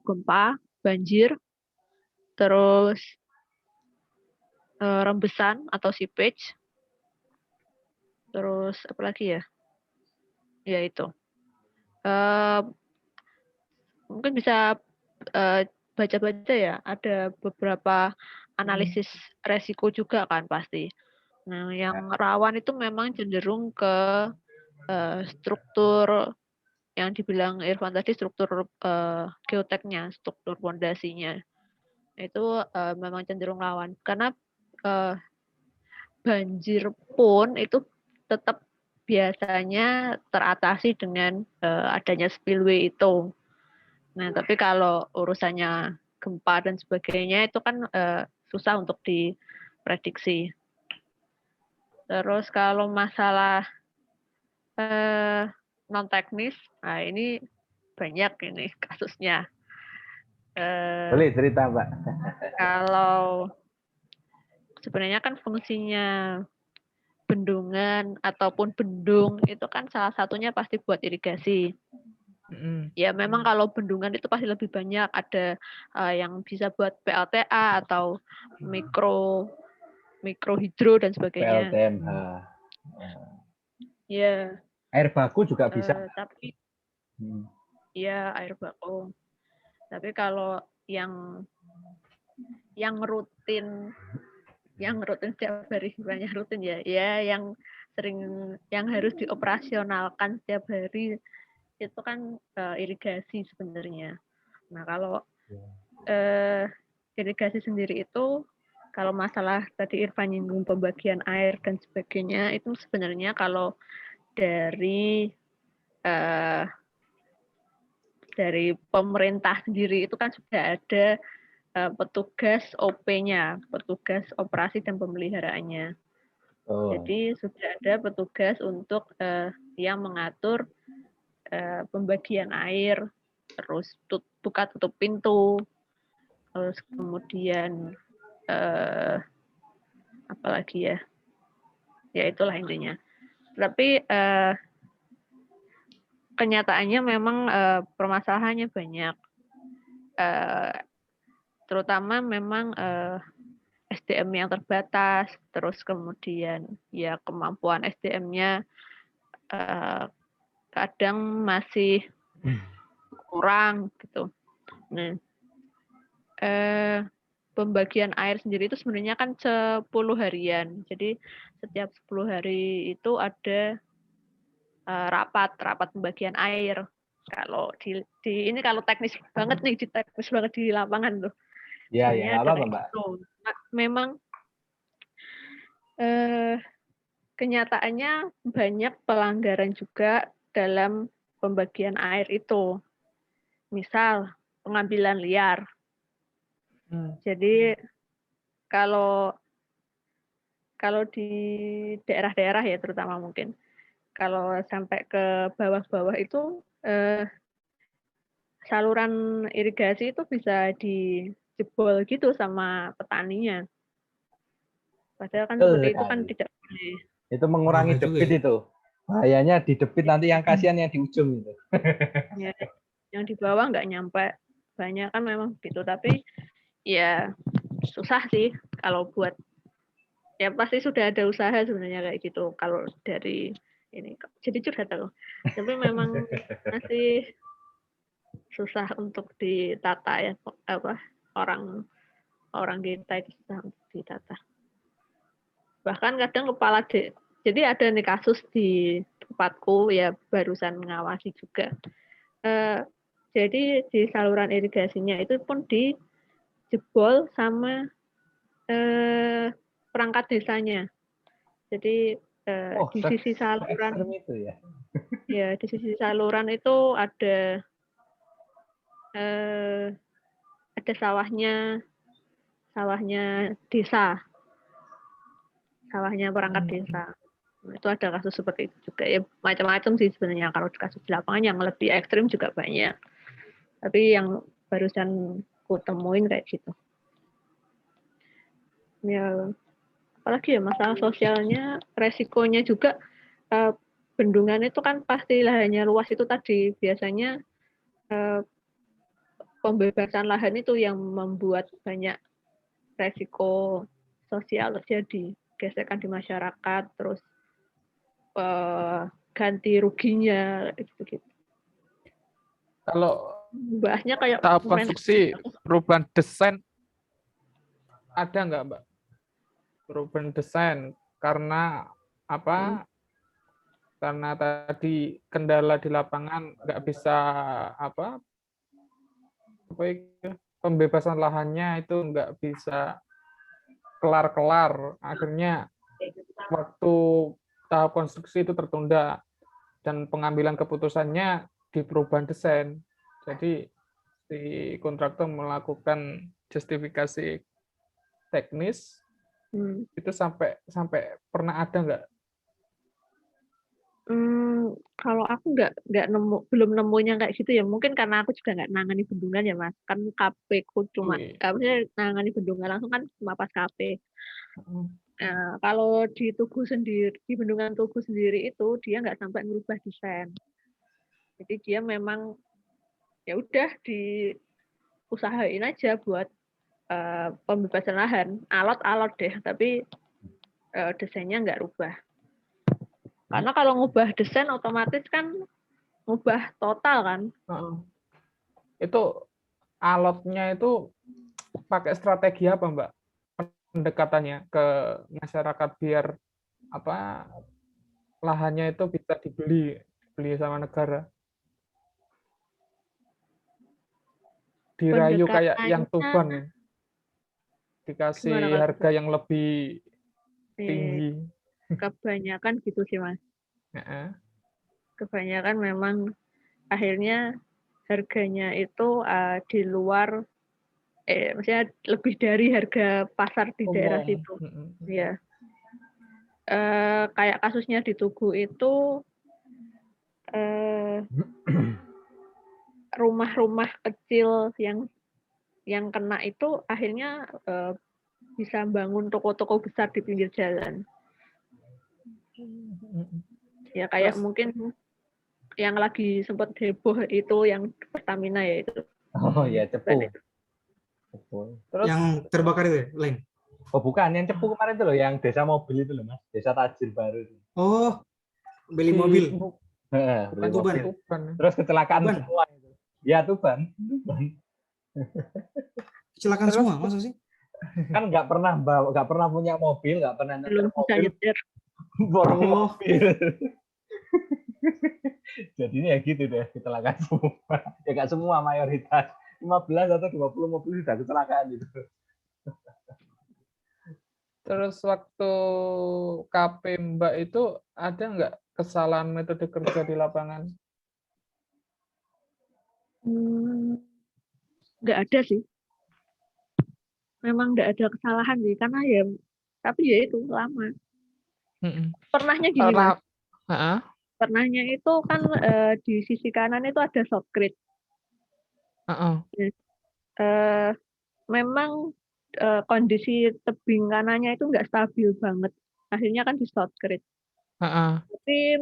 gempa, banjir, terus rembesan atau seepage, terus apa lagi ya? Ya itu. Mungkin bisa baca-baca ya, ada beberapa analisis resiko juga kan pasti. Nah, yang rawan itu memang cenderung ke struktur yang dibilang Irfan tadi, struktur geoteknya, struktur fondasinya. Itu memang cenderung rawan. Karena banjir pun itu tetap biasanya teratasi dengan adanya spillway itu. Nah, tapi kalau urusannya gempa dan sebagainya itu kan susah untuk diprediksi. Terus kalau masalah non teknis, nah ini banyak ini kasusnya. Boleh cerita, Mbak. Kalau sebenarnya kan fungsinya bendungan ataupun bendung itu kan salah satunya pasti buat irigasi. Ya memang kalau bendungan itu pasti lebih banyak, ada yang bisa buat PLTA atau mikro hidro dan sebagainya. PLTMH. Ya, Air baku juga bisa. tapi ya air baku. Tapi kalau yang rutin setiap hari, banyak rutin ya yang sering, yang harus dioperasionalkan setiap hari itu kan irigasi sebenarnya. Nah, kalau irigasi sendiri itu, kalau masalah tadi Irfan nyinggung pembagian air dan sebagainya, itu sebenarnya kalau dari pemerintah sendiri itu kan sudah ada petugas OP-nya, petugas operasi dan pemeliharaannya. Jadi sudah ada petugas untuk yang mengatur pembagian air, terus buka tutup pintu, terus kemudian apalagi ya itulah intinya. Tapi kenyataannya memang permasalahannya banyak, terutama memang SDM yang terbatas, terus kemudian ya kemampuan SDM-nya kadang masih kurang gitu. Nah, pembagian air sendiri itu sebenarnya kan 10 harian. Jadi setiap 10 hari itu ada rapat pembagian air. Kalau di ini kalau teknis banget nih, teknis banget di lapangan tuh. Ya, Sebenarnya nggak ada apa-apa, kayak Mbak. gitu. Nah, memang kenyataannya banyak pelanggaran juga dalam pembagian air itu. Misal pengambilan liar. Jadi kalau di daerah-daerah ya terutama mungkin, kalau sampai ke bawah-bawah itu saluran irigasi itu bisa dijebol gitu sama petaninya. Padahal kan seperti itu kan tidak boleh. Itu mengurangi debit ya? Itu. Bahayanya di debit nanti yang kasihan yang di ujung itu. Ya, yang di bawah nggak nyampe. Banyak kan memang gitu, tapi ya susah sih kalau buat, ya pasti sudah ada usaha sebenarnya kayak gitu kalau dari ini. Jadi curhat aku. Tapi memang masih susah untuk ditata ya, orang kita itu susah untuk ditata. Bahkan kadang jadi ada nih kasus di tempatku ya, barusan mengawasi juga. Jadi di saluran irigasinya itu pun dijebol sama perangkat desanya. Jadi di sisi saluran itu ya. Ya, di sisi saluran itu ada sawahnya desa, sawahnya perangkat desa. Nah, itu ada kasus seperti itu juga ya, macam-macam sih sebenarnya. Kalau kasus di lapangan yang lebih ekstrim juga banyak, tapi yang barusan ku temuin kayak gitu ya. Apalagi ya masalah sosialnya, resikonya juga, bendungan itu kan pasti lahannya luas itu tadi, biasanya pembebasan lahan itu yang membuat banyak resiko sosial terjadi, gesekan di masyarakat, terus ganti ruginya gitu-gitu. Kalau Bahasnya kayak tahap konstruksi perubahan desain ada nggak, Mbak? Perubahan desain karena apa? Karena tadi kendala di lapangan nggak bisa apa? Pembebasan lahannya itu nggak bisa kelar-kelar. Akhirnya waktu tahap konstruksi itu tertunda dan pengambilan keputusannya di perubahan desain. Jadi si kontraktor melakukan justifikasi teknis itu sampai pernah ada nggak? Kalau aku belum nemunya kayak gitu ya. Mungkin karena aku juga nggak nangani bendungan ya Mas. Kan KP ku cuma, maksudnya nangani bendungan langsung kan cuma pas KP. Nah, kalau di Tugu sendiri, di bendungan Tugu sendiri itu dia nggak sampai merubah desain. Jadi dia memang ya udah diusahain aja buat pembebasan lahan, alot-alot deh, tapi desainnya nggak rubah. Karena kalau ngubah desain otomatis kan ngubah total kan. Itu alotnya itu pakai strategi apa, Mbak? Pendekatannya ke masyarakat biar apa lahannya itu bisa dibeli sama negara. Dirayu kayak yang Tuban ya. Dikasih harga yang lebih tinggi. Kebanyakan gitu sih Mas. Kebanyakan memang akhirnya harganya itu di luar, maksudnya lebih dari harga pasar di daerah situ. Ya. Kayak kasusnya di Tugu itu rumah-rumah kecil yang kena itu akhirnya bisa bangun toko-toko besar di pinggir jalan. Ya kayak mungkin yang lagi sempat heboh itu yang Pertamina ya itu. Oh ya, Cepu. Terus yang terbakar itu lain. Oh bukan, yang Cepu kemarin itu loh, yang desa mobil itu loh Mas, desa Tajir baru. Oh, beli mobil. Bukan Tuban. Terus kecelakaan Tuban. Semua itu. Ya Tuban. Kecelakaan terus, semua, masa sih? Kan nggak pernah punya mobil, nggak pernah belum bisa nyetir. Borong mobil. Jadi ini ya gitu deh, kecelakaan semua. Ya nggak semua, mayoritas. 15 atau 20 mobil sudah kecelakaan gitu. Terus waktu KP Mbak itu ada nggak kesalahan metode kerja di lapangan? Nggak ada sih. Memang nggak ada kesalahan sih, karena ya, tapi ya itu lama. Pernahnya gini Mas. Pernahnya itu kan di sisi kanan itu ada shotcrete. Memang kondisi tebing kanannya itu nggak stabil banget. Akhirnya kan di shotcrete. Tapi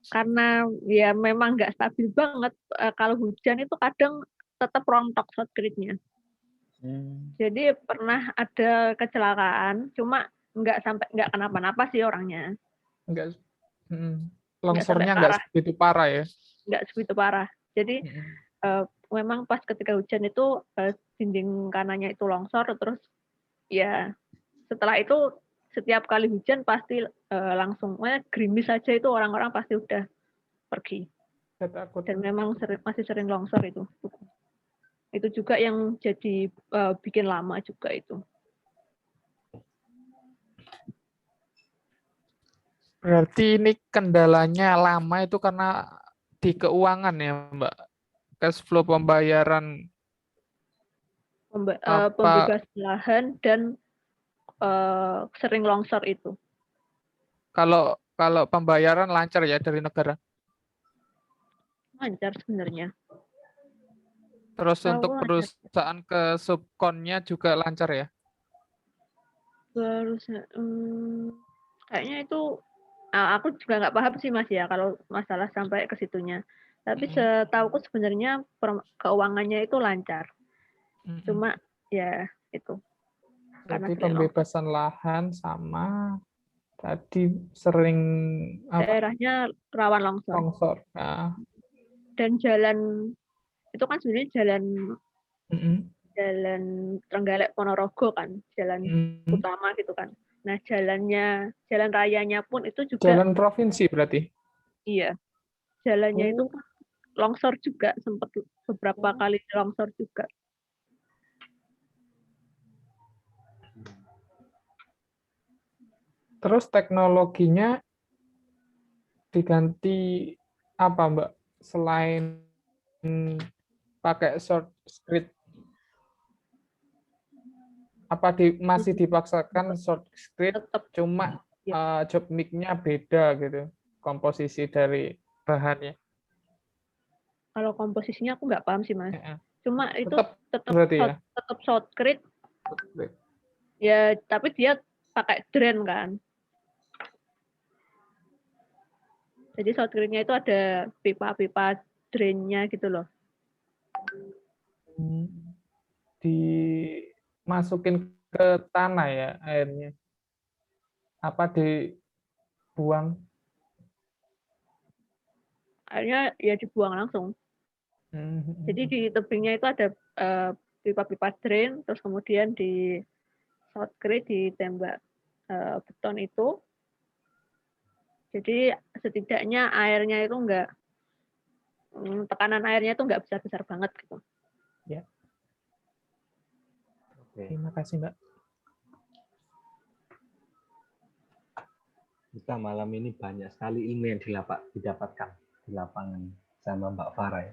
karena ya memang nggak stabil banget, kalau hujan itu kadang tetap rontok shotcrete-nya. Jadi pernah ada kecelakaan, cuma nggak kenapa-napa sih orangnya. Longsornya nggak segitu parah ya? Nggak segitu parah. Jadi memang pas ketika hujan itu dinding kanannya itu longsor, terus ya setelah itu setiap kali hujan pasti langsung gerimis saja itu orang-orang pasti udah pergi. Dan memang masih sering longsor itu. Itu juga yang jadi bikin lama juga itu. Berarti ini kendalanya lama itu karena di keuangan ya, Mbak? Cash flow pembayaran pembebasan lahan dan sering longsor itu. Kalau pembayaran lancar ya dari negara? Lancar sebenarnya. Terus untuk perusahaan ke subkonnya juga lancar ya? Kayaknya itu aku juga nggak paham sih Mas ya kalau masalah sampai ke situnya. Tapi setauku sebenarnya keuangannya itu lancar. Cuma ya itu. Karena Jadi pembebasan lahan sama tadi sering daerahnya rawan longsor. Nah. Dan jalan itu kan sebenarnya jalan Trenggalek Ponorogo kan, jalan utama gitu kan. Nah, jalan rayanya pun itu juga jalan provinsi berarti. Iya. Jalannya itu longsor juga, sempat beberapa kali longsor juga. Terus teknologinya diganti apa, Mbak? Selain pakai short script, apa masih dipaksakan short script, cuma job mic-nya beda gitu, komposisi dari bahannya? Kalau komposisinya aku nggak paham sih, Mas. Cuma itu tetap short script. Ya, tapi dia pakai drain kan. Jadi short script-nya itu ada pipa-pipa drain-nya gitu loh. Dimasukin ke tanah ya airnya? Apa dibuang? Airnya ya dibuang langsung. Jadi di tebingnya itu ada pipa-pipa drain, terus kemudian di short script ditembak beton itu. Jadi setidaknya airnya itu tekanan airnya itu nggak besar-besar banget gitu. Ya. Terima kasih, Mbak. Kita malam ini banyak sekali ilmu yang didapatkan di lapangan sama Mbak Farah.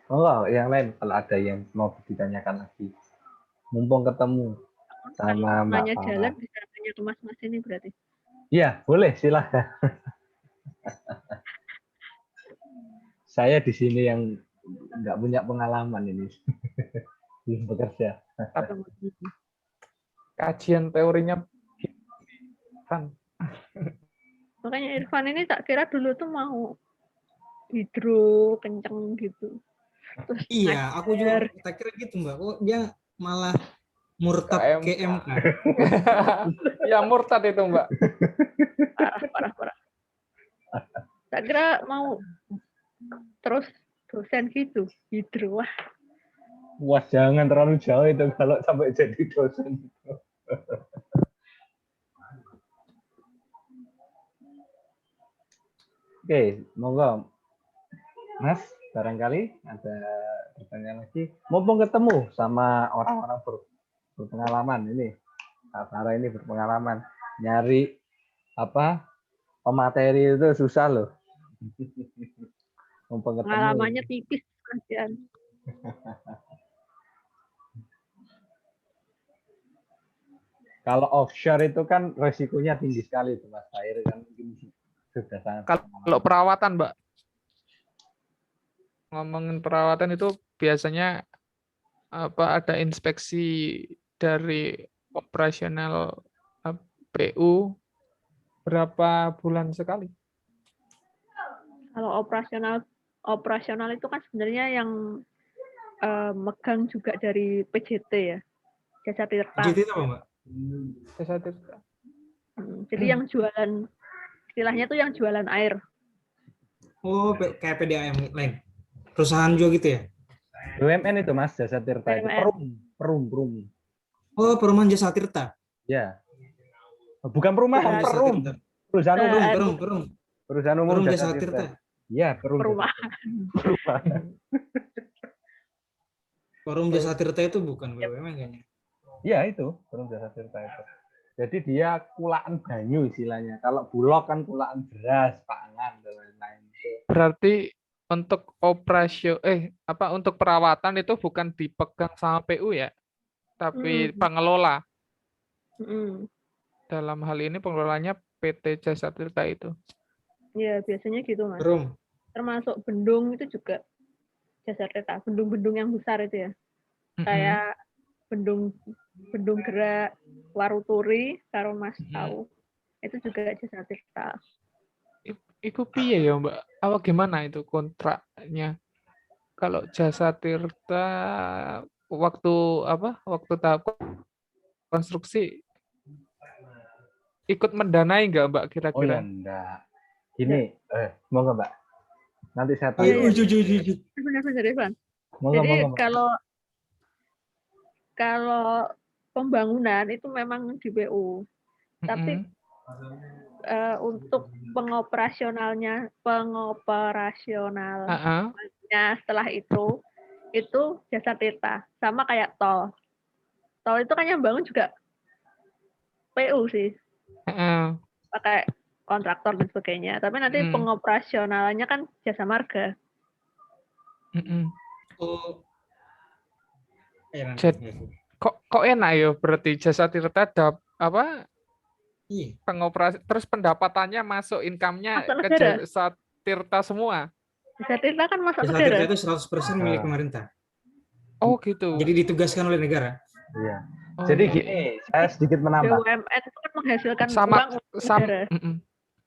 Oh, yang lain kalau ada yang mau ditanyakan lagi, mumpung ketemu sama Mbak Farah. Jalan bisa tanya ke Mas ini berarti. Iya, boleh, silahkan. Saya di sini yang nggak punya pengalaman ini di bekerja. Kajian teorinya kan. Makanya Irfan ini tak kira dulu tuh mau hidro kenceng gitu. Terus iya, aku juga tak kira gitu, Mbak. Kok dia malah murtad ke MK. Ya murtad itu, Mbak. Parah. Tak kira mau terus dosen gitu, hidro. Wah, jangan terlalu jauh itu kalau sampai jadi dosen. Oke, monggo. Mas, barangkali ada pertanyaan lagi. Mumpung ketemu sama orang-orang berpengalaman ini. Kak Farah ini berpengalaman. Nyari pemateri itu susah loh. Pengalamannya tipis kan. Kalau offshore itu kan resikonya tinggi sekali itu, Mas. Air kan mungkin sudah sangat. Kalau perawatan, Mbak, ngomongin perawatan itu biasanya ada inspeksi dari operasional PU berapa bulan sekali? Kalau operasional itu kan sebenarnya yang megang juga dari PJT ya, Jasa Tirta. PJT itu apa, Mbak? Jasa Tirta. Jadi yang jualan, istilahnya tuh yang jualan air. Oh, kayak PDAM lain. Perusahaan juga gitu ya? BUMN itu, Mas, Jasa Tirta itu. Perum. Oh, perumahan Jasa Tirta. Ya. Bukan perumahan, Perum. Perusahaan umum. Perusahaan umum Jasa Tirta. Iya, perumahan. Perum Jasa Tirta itu bukan BUMN kayaknya. Iya, itu Perum Jasa Tirta itu. Jadi dia kulaan banyu istilahnya. Kalau Bulog kan kulaan beras, pangan dan lain-lain. Berarti untuk untuk perawatan itu bukan dipegang sama PU ya, tapi pengelola. Dalam hal ini pengelolanya PT Jasa Tirta itu. Ya, biasanya gitu, Mas. Perum. Termasuk bendung itu juga Jasa Tirta. Bendung-bendung yang besar itu ya. Kayak bendung Gerak, Waruturi, karo Mas tahu. Itu juga Jasa Tirta. Iku piye ya Mbak? Apa gimana itu kontraknya? Kalau Jasa Tirta waktu apa? Waktu tahap konstruksi ikut mendanai nggak Mbak Oh ya kira-kira? enggak. Ya. Gini, monggo Mbak. Nanti saya Iya, tanya. iya. Uju. Benar, Irfan. Monggo, Jadi monggo, Mbak. kalau pembangunan itu memang di PU, tapi untuk pengoperasionalnya setelah itu Jasa Tirta, sama kayak tol. Tol itu kan yang bangun juga PU sih, pakai kontraktor dan sebagainya. Tapi nanti pengoperasionalnya kan Jasa Marga. Oh. Kok enak ya berarti Jasa Tirta apa Iya. pengoperasi terus pendapatannya masuk income-nya Masuk ke negara. Jasa Tirta semua. Jasa Tirta kan masuk Jasa negara. Tirta itu 100% milik pemerintah. Oh gitu. Jadi ditugaskan oleh negara. Iya. Oh, Jadi iya. gini, saya sedikit menambah. BUMN itu kan menghasilkan Sama uang untuk negara.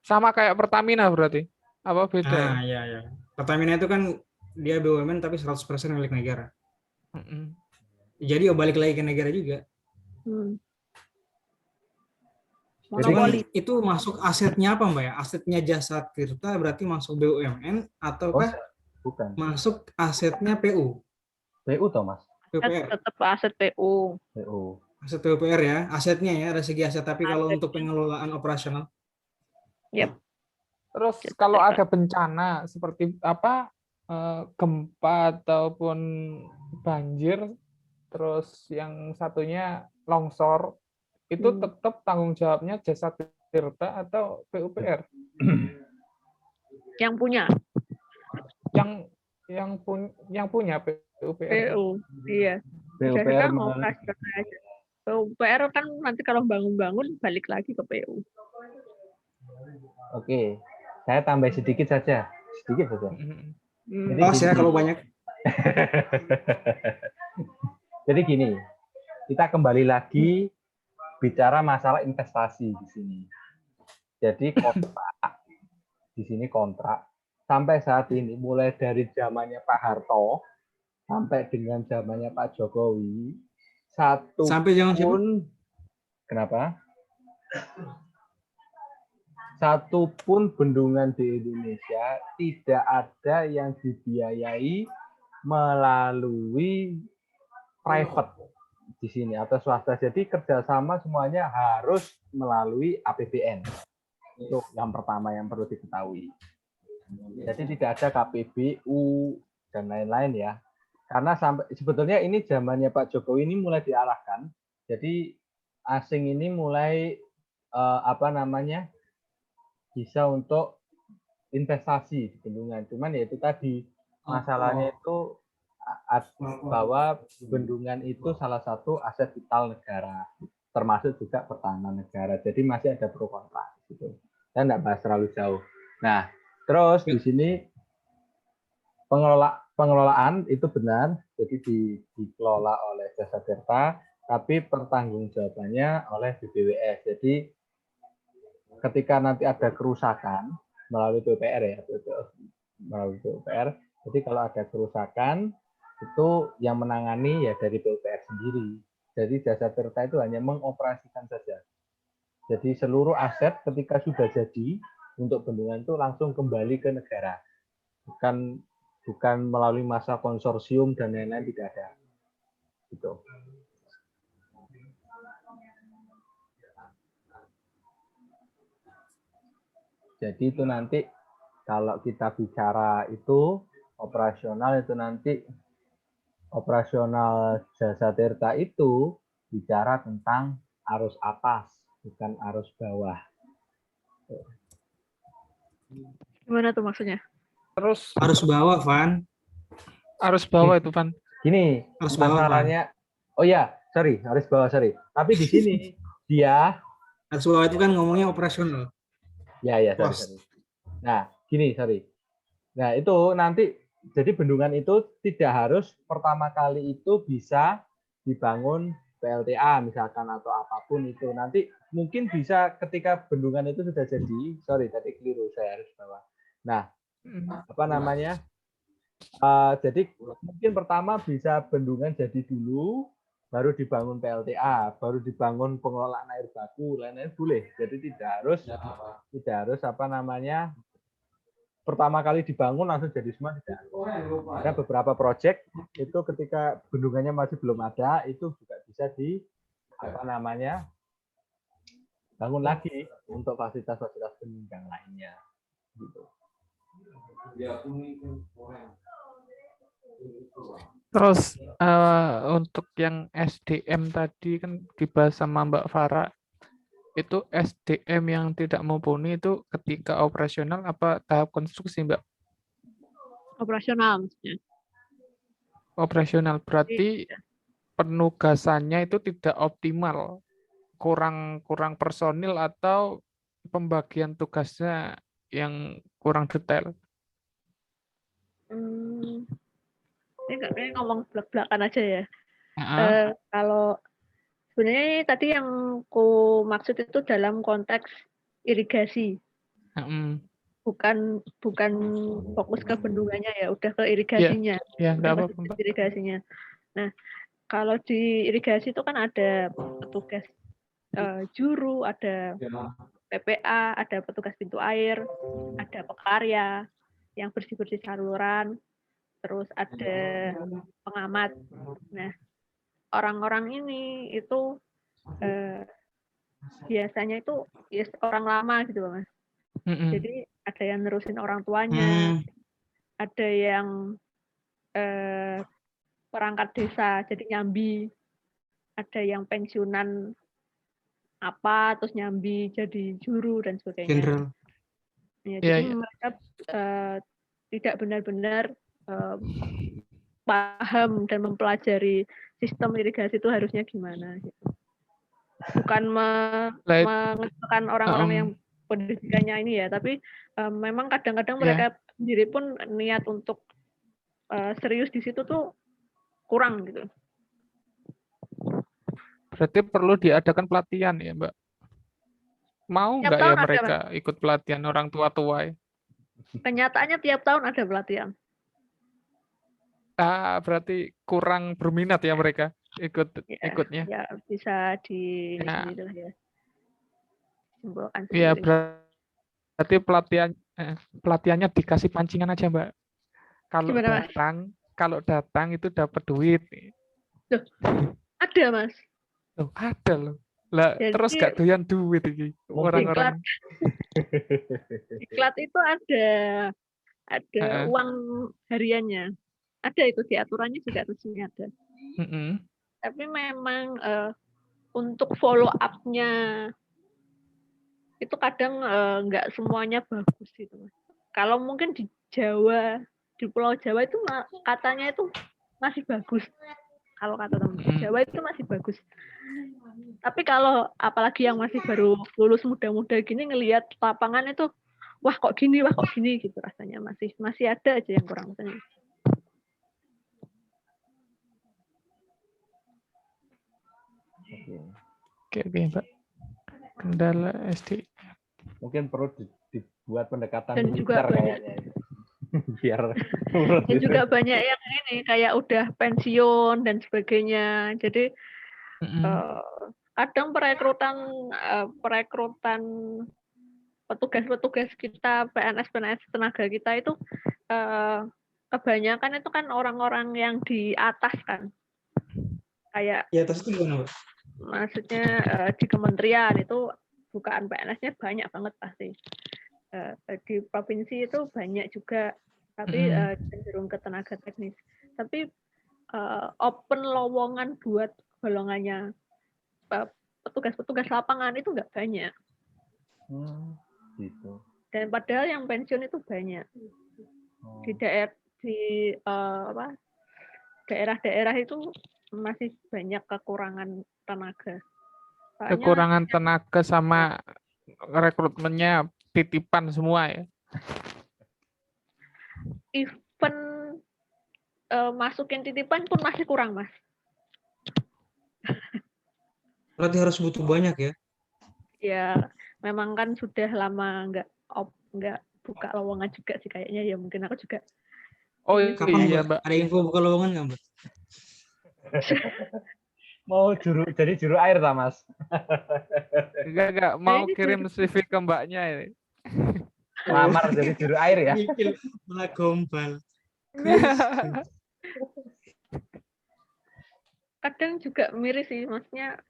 sama kayak Pertamina berarti. Apa beda ya? Iya. Pertamina itu kan dia BUMN tapi 100% milik negara. Jadi balik lagi ke negara juga. Cuman itu masuk asetnya apa Mbak ya? Asetnya Jasa Tirta berarti masuk BUMN ataukah bukan masuk asetnya PU? PU toh Mas? PUPR. Tetap aset PU. Aset PUPR ya, asetnya ya, dari segi aset. Tapi kalau untuk pengelolaan operasional? Yep. Terus kalau ada bencana seperti apa gempa ataupun banjir, terus yang satunya longsor, itu tetap tanggung jawabnya Jasa Tirta atau PUPR? Yang punya. Yang punya PUPR. PU, iya. PUPR PUPR kan nanti kalau bangun-bangun balik lagi ke PU. Oke, saya tambah sedikit saja. Jadi ya kalau banyak. Jadi gini, kita kembali lagi bicara masalah investasi di sini. Jadi kontrak sampai saat ini mulai dari zamannya Pak Harto sampai dengan zamannya Pak Jokowi satupun bendungan di Indonesia tidak ada yang dibiayai melalui private di sini atau swasta. Jadi kerjasama semuanya harus melalui APBN. Itu yang pertama yang perlu diketahui. Jadi tidak ada KPBU dan lain-lain ya. Karena sebetulnya ini zamannya Pak Jokowi ini mulai diarahkan. Jadi asing ini mulai bisa untuk investasi di bendungan. Cuman ya itu tadi masalahnya itu bahwa bendungan itu salah satu aset vital negara, termasuk juga pertahanan negara. Jadi masih ada pro kontra gitu. Saya tidak bahas terlalu jauh. Nah, terus di sini pengelolaan itu benar, jadi dikelola oleh Jasa Tirta, tapi pertanggungjawabannya oleh BBWS. Jadi ketika nanti ada kerusakan melalui PUPR ya, melalui PUPR. Jadi kalau ada kerusakan itu yang menangani ya dari PUPR sendiri. Jadi Jasa Tirta itu hanya mengoperasikan saja. Jadi seluruh aset ketika sudah jadi untuk bendungan itu langsung kembali ke negara. Bukan melalui masa konsorsium dan lain-lain, tidak ada. Gitu. Jadi itu nanti kalau kita bicara itu operasional itu nanti operasional Jasa Tirta itu bicara tentang arus atas, bukan arus bawah. Gimana tuh maksudnya? Terus arus bawah, Van. Arus bawah itu, Van. Gini, arus bawah, masalahnya. Van. Oh ya, arus bawah, sorry. Tapi di sini dia arus bawah itu kan ngomongnya operasional. Ya, sorry. Nah, gini, sorry. Nah, itu nanti, jadi bendungan itu tidak harus pertama kali itu bisa dibangun PLTA misalkan atau apapun itu. Nanti mungkin bisa ketika bendungan itu sudah jadi, sorry tadi keliru saya harus bawa. Nah, apa namanya? Jadi mungkin pertama bisa bendungan jadi dulu, baru dibangun PLTA, baru dibangun pengelolaan air baku, lain-lain boleh. Jadi tidak harus apa namanya pertama kali dibangun langsung jadi semua tidak. Ada beberapa proyek itu ketika bendungannya masih belum ada itu juga bisa di apa namanya bangun lagi untuk fasilitas-fasilitas penunjang lainnya gitu. Terus untuk yang SDM tadi kan dibahas sama Mbak Farah, itu SDM yang tidak mumpuni itu ketika operasional apa tahap konstruksi, Mbak? Operasional maksudnya. Operasional berarti penugasannya itu tidak optimal, kurang personil atau pembagian tugasnya yang kurang detail. Ini ngomong belak-belakan aja ya. Uh-huh. Kalau sebenarnya ini tadi yang ku maksud itu dalam konteks irigasi. Bukan fokus ke bendungannya ya, udah ke irigasinya. Irigasinya. Nah, kalau di irigasi itu kan ada petugas juru, ada PPA, ada petugas pintu air, ada pekarya yang bersih-bersih saluran, terus ada pengamat. Nah, orang-orang ini itu biasanya itu orang lama gitu Mas. Jadi ada yang nerusin orang tuanya, ada yang perangkat desa jadi nyambi, ada yang pensiunan apa terus nyambi jadi juru dan sebagainya. Ya, jadi mereka tidak benar-benar paham dan mempelajari sistem irigasi itu harusnya gimana gitu. Bukan mengecilkan orang-orang yang pendidikannya ini ya, tapi memang kadang-kadang mereka sendiri pun niat untuk serius di situ tuh kurang gitu. Berarti perlu diadakan pelatihan ya, Mbak? Mau nggak ya mereka ikut pelatihan orang tua-tua? Kenyataannya tiap tahun ada pelatihan. Berarti kurang berminat ya mereka ikutnya. Ya bisa di gitu ya. Simpulkan sendiri. Ya berarti pelatihannya dikasih pancingan aja, Mbak. Kalau datang itu dapat duit. Loh, ada Mas. Loh, ada loh. Lah terus gak doyan duit ini orang-orang. Diklat itu ada uang hariannya. Ada itu di aturannya juga resmi ada. Tapi memang untuk follow up-nya itu kadang nggak semuanya bagus gitu. Kalau mungkin di Jawa, di Pulau Jawa itu katanya itu masih bagus. Kalau kata teman Jawa itu masih bagus. Tapi kalau apalagi yang masih baru lulus muda-muda gini ngelihat lapangan itu, wah kok gini gitu rasanya masih ada aja yang kurang. Oke, Mbak. Kendala SD. Mungkin perlu dibuat pendekatan dan juga kayaknya. Biar dan juga banyak yang ini kayak udah pensiun dan sebagainya. Jadi kadang perekrutan petugas kita, PNS tenaga kita itu kebanyakan itu kan orang-orang yang di atas kan. Kayak di atas itu gimana, Pak? Maksudnya di kementerian itu bukaan PNS-nya banyak banget pasti. Di provinsi itu banyak juga, tapi cenderung ke tenaga teknis. Tapi open lowongan buat golongannya petugas-petugas lapangan itu nggak banyak. Gitu. Dan padahal yang pensiun itu banyak. Di daerah-daerah itu masih banyak kekurangan tenaga. Kekurangan tenaga sama rekrutmennya titipan semua ya. Even masukin titipan pun masih kurang, Mas. Berarti harus butuh banyak ya. Ya, memang kan sudah lama nggak buka lowongan juga sih kayaknya ya mungkin aku juga Oh ini Kapan iya, Mbak? Mbak. Ada info buka lowongan nggak Mbak? Mau jadi juru air tak Mas? Enggak mau ini kirim CV ke Mbaknya ini. Lamar jadi juru air ya. Mikir malah gombal. kadang juga miris sih maksudnya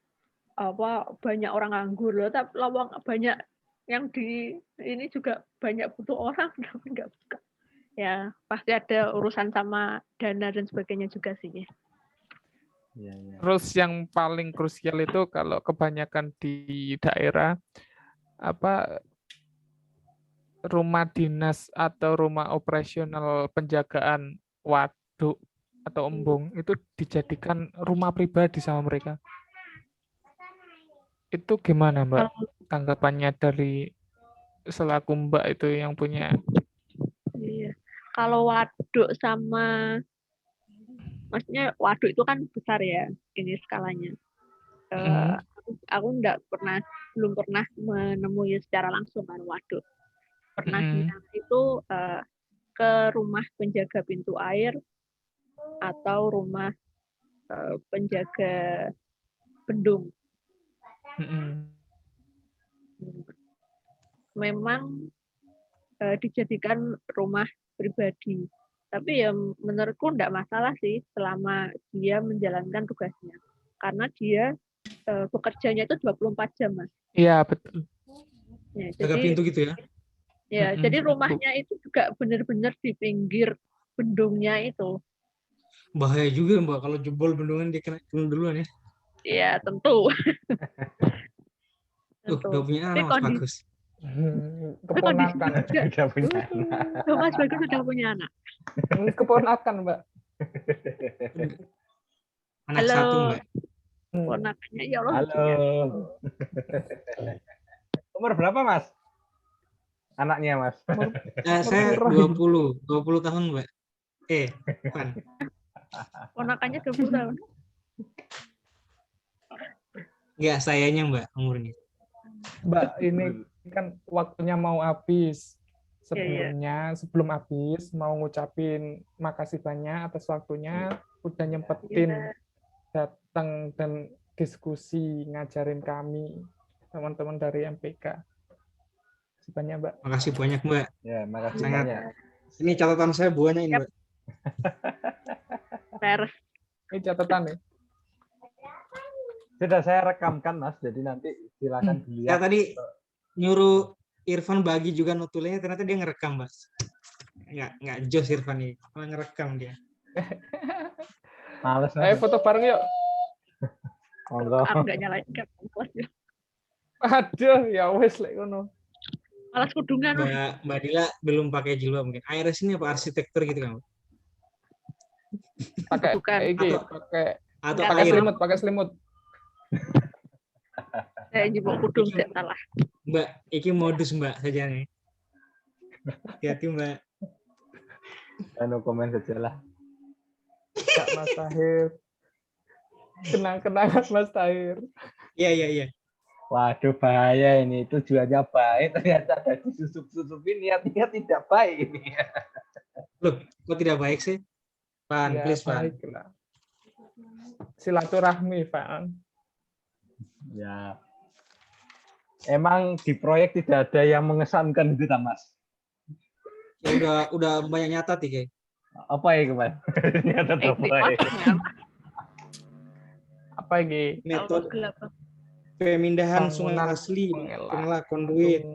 apa banyak orang nganggur loh tapi lowong banyak yang di ini juga banyak butuh orang tapi nggak buka ya pasti ada urusan sama dana dan sebagainya juga sih. Iya, iya. Terus yang paling krusial itu kalau kebanyakan di daerah apa rumah dinas atau rumah operasional penjagaan waduk atau embung itu dijadikan rumah pribadi sama mereka. Itu gimana Mbak Kalau tanggapannya dari selaku Mbak itu yang punya? iya. Kalau waduk sama maksudnya waduk itu kan besar ya ini skalanya. Aku belum pernah menemui secara langsung kan waduk. Pernah di itu ke rumah penjaga pintu air atau rumah penjaga bendung. Memang dijadikan rumah pribadi. Tapi ya menurutku enggak masalah sih selama dia menjalankan tugasnya. Karena dia bekerjanya itu 24 jam, Mas. Iya, betul. Ya, Jaga jadi pintu gitu ya. ya, jadi rumahnya itu juga benar-benar di pinggir bendungnya itu. Bahaya juga Mbak kalau jebol bendungan dia kena duluan ya. Ya, tentu. Udah punya Tapi anak Mas Bagus. Keponakan. Udah punya anak. Mas Bagus sudah punya anak. Keponakan, Mbak. Anak Halo. satu Mbak. Ponakannya ya Allah. Halo. Umur berapa Mas? Anaknya Mas. Saya 20 tahun Mbak. Pan. Ponakannya 20 tahun. Enggak, sayanya Mbak umurnya. Mbak, ini kan waktunya mau habis. Sebelum habis mau ngucapin makasih banyak atas waktunya udah nyempetin datang dan diskusi ngajarin kami teman-teman dari MPK. Makasih banyak Mbak. Makasih banyak Mbak. Ya, makasih Sangat. banyak. Ini catatan saya buahnya ini Mbak. Pers. Ini catatan nih. Sudah saya rekamkan Mas, jadi nanti silakan dilihat. Ya tadi nyuruh Irfan bagi juga notulenya, ternyata dia ngerekam Mas. Nggak jos Irfan nih, malah ngerekam dia. Males. Ayo foto bareng yuk. Aku nggak nyalain males ya. Aduh, ya wes lek ngono. Malas kudungan. Mbak Dila belum pakai jilbab mungkin. Iris ini apa arsitektur gitu kan? Pakai pakai selimut. Saya jebol kudung tidak salah. Mbak, iki modus Mbak saja nih. Hati-hati Mbak. No komen saja lah. Kak Mas Tahir. Kenang-kenangan Mas Tahir. Iya. Waduh bahaya ini, tujuannya baik ternyata ada disusup-susupin niat-niat tidak baik ini. Loh, kok tidak baik sih? Pan, Ya, please Pan. Baiklah. Silaturahmi, Pak. Ya. Emang di proyek tidak ada yang mengesankan gitu, Mas? Ya udah banyak nyata nih kayak. Apa ya kemarin? Nyata apa ya? Apa ini? Metode pemindahan sungai asli, pengelola konduit,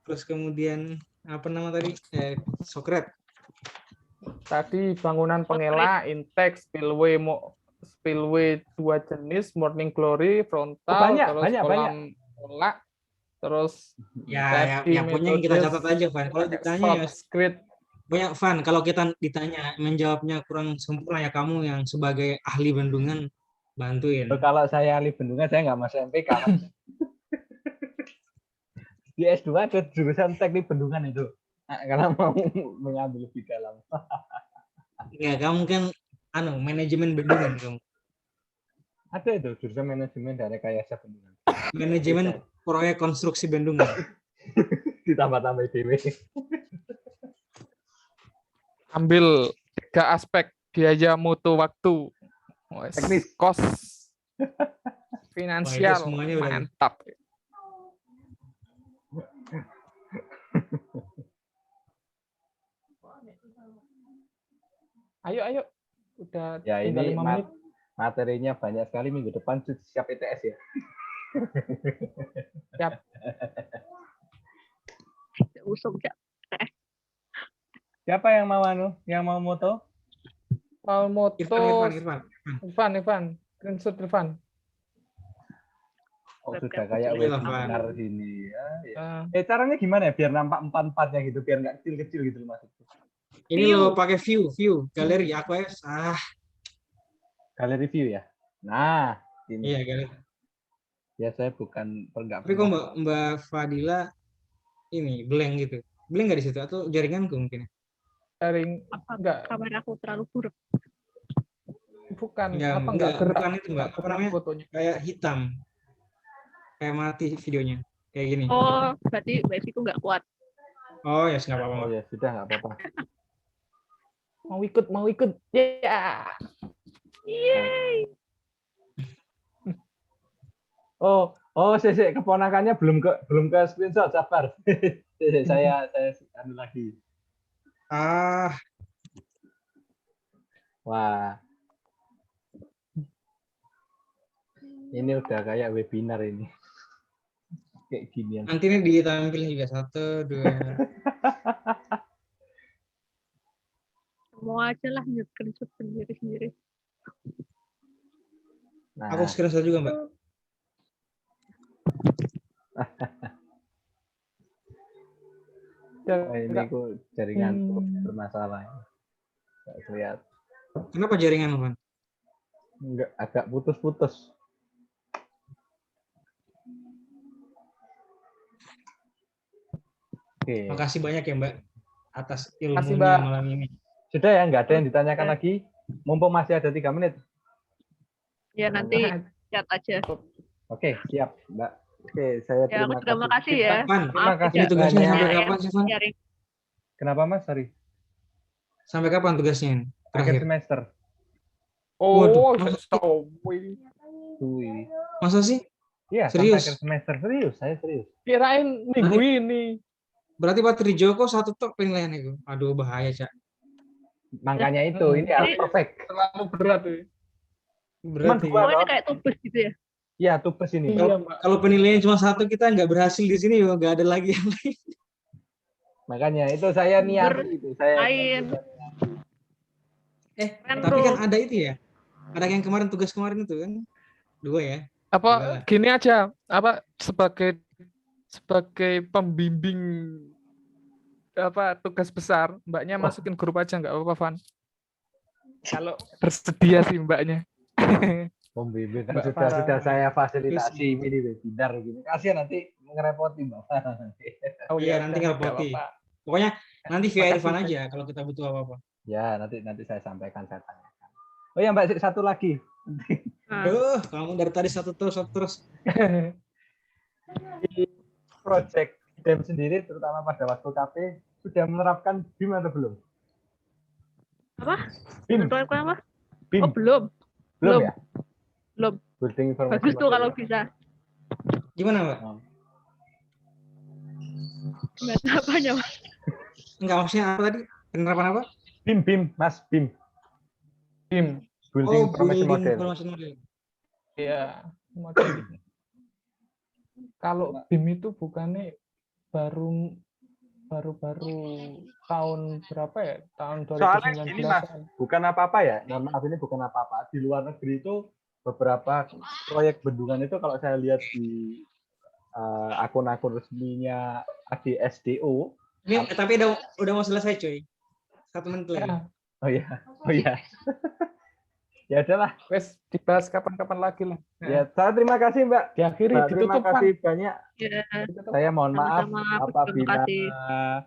terus kemudian apa nama tadi? Sokret. Tadi bangunan pengela, intake, spillway 2 jenis, morning glory, frontal, terus kolam tolak, terus ya yang punya yang kita catat aja Van. Kalau ditanya ya banyak Van. Kalau kita ditanya menjawabnya kurang sempurna ya kamu yang sebagai ahli bendungan bantuin. Kalau saya ahli bendungan saya nggak masuk MPK. Di S2 ada jurusan teknik bendungan itu. Karena mau mengambil lebih dalam. Ya kamu kan manajemen bendungan kamu. Ada itu jurusan manajemen dan rekayasa bendungan. Manajemen proyek konstruksi bendungan. Ditambah-tambah dewe. Ambil 3 aspek, biaya, mutu, waktu. Teknis. Kos. Wah, Finansial. itu semuanya udah Mantap. Ayo. Udah Ya tinggal ini 5 menit. materinya banyak sekali, minggu depan siap ITS ya. Siap. Usung Cak. Siapa yang mau Yang mau moto? Mau moto. Irfan. Screenshot Irfan. Oh, sudah kayak Iya, webinar sini ya. Ah. Caranya gimana ya biar nampak 4-4-nya gitu, biar nggak kecil-kecil gitu loh maksudku. Ini lo pakai view, galeri AQS. Galeri view ya. Nah, ini. Iya, galeri. Ya saya bukan Tapi kok Mbak Fadila ini blank gitu. Blank nggak di situ atau jaringanku mungkin? Sharing enggak. Kamera aku terlalu buruk. Bukan Enggak gerak. bukan itu Mbak. Apa namanya? Fotonya. Kayak hitam. Kayak mati videonya. Kayak gini. Oh, berarti wifi-ku nggak kuat. Oh, ya nggak apa-apa. Oh ya sudah nggak apa-apa. Mau ikut. Ya. Yeay. Oh, sih keponakannya belum ke screenshot, sabar. saya lagi. Wah. Ini udah kayak webinar ini. Kayak ginian. Nanti ini ditampilin juga 1, 2. Mau aja lah screenshot sendiri. Nah, Aku screenshot juga, Mbak. ini kok jaringan bermasalah. Nggak kelihatan. Kenapa jaringan, Bang? Enggak, agak putus-putus. Oke. Makasih banyak ya, Mbak, atas ilmunya Makasih, Mbak. malam ini. Sudah ya, nggak ada yang ditanyakan lagi. Mumpung masih ada 3 menit. Ya nanti chat aja. Oke, siap, Mbak. Oke, saya Ya, aku terima terima kasih ya. Kapan? Terima kasih. Ini tugasnya banyak. sampai kapan sih, Van? Sharing. Kenapa, Mas? Sorry. Sampai kapan tugasnya ini? Akhir Terakhir. semester. Waduh, Wih. Masa sih? Iya, Serius? sampai akhir semester. Serius, saya serius. Kirain minggu ini. Berarti Pak Trijoko 1 tok penilaian itu. Aduh, bahaya, Cak. Makanya itu, ini harus perfect. Terlalu berat. Berarti. Cuman Pokoknya kayak tubes gitu ya. Iya, tupes ini. Iya, Mbak. Kalau penilaian cuma 1 kita nggak berhasil di sini, ya nggak ada lagi yang lain. Makanya itu saya niat itu. Saya Lain. Tapi kan ada itu ya. Ada yang kemarin tugas kemarin itu kan. 2 ya. Apa gini aja, apa sebagai pembimbing apa tugas besar, Mbaknya masukin grup aja nggak apa-apa, Van. Kalau bersedia sih Mbaknya. pembimbing kan Mbak sudah Farah. saya fasilitasi mini webinar gini. Kasihan nanti ngerepoti, Mbak. Oh Iya, nanti nggak ngerepoti. apa-apa. Pokoknya nanti via Makasih, Irfan Pak. aja kalau kita butuh apa-apa. Ya, nanti saya sampaikan, saya tanyakan. Oh ya, Mbak, satu lagi. Nah, Kamu dari tadi satu terus. Di project DEM sendiri, terutama pada waktu KP, sudah menerapkan BIM atau belum? apa? BIM. Menerapkan apa? BIM. Oh, belum. Belum ya? Belum. Building information Bagus tuh model. kalau bisa. Gimana, Mbak? Nggak tahu apanya, Mas. Enggak, maksudnya apa tadi? Penerapan apa? BIM, Mas, BIM. Tim. Building information model. Information model. Iya, model. Kalau BIM itu bukannya baru tahun berapa ya? Tahun 2019. Soalnya gini, Mas, bukan apa-apa ya. Nah, maaf, ini bukan apa-apa. Di luar negeri itu beberapa proyek bendungan itu kalau saya lihat di akun-akun resminya ADSDO. Ini tapi udah mau selesai, cuy. 1 menit lagi. Ya, Oh ya. Ya udahlah. wes dibahas kapan-kapan lagi lah. Ya, saya terima kasih, Mbak. Diakhiri, Mbak, terima ditutup, Van. kasih banyak. Ya, Saya mohon maaf sama-sama. Terima apabila kasih. ada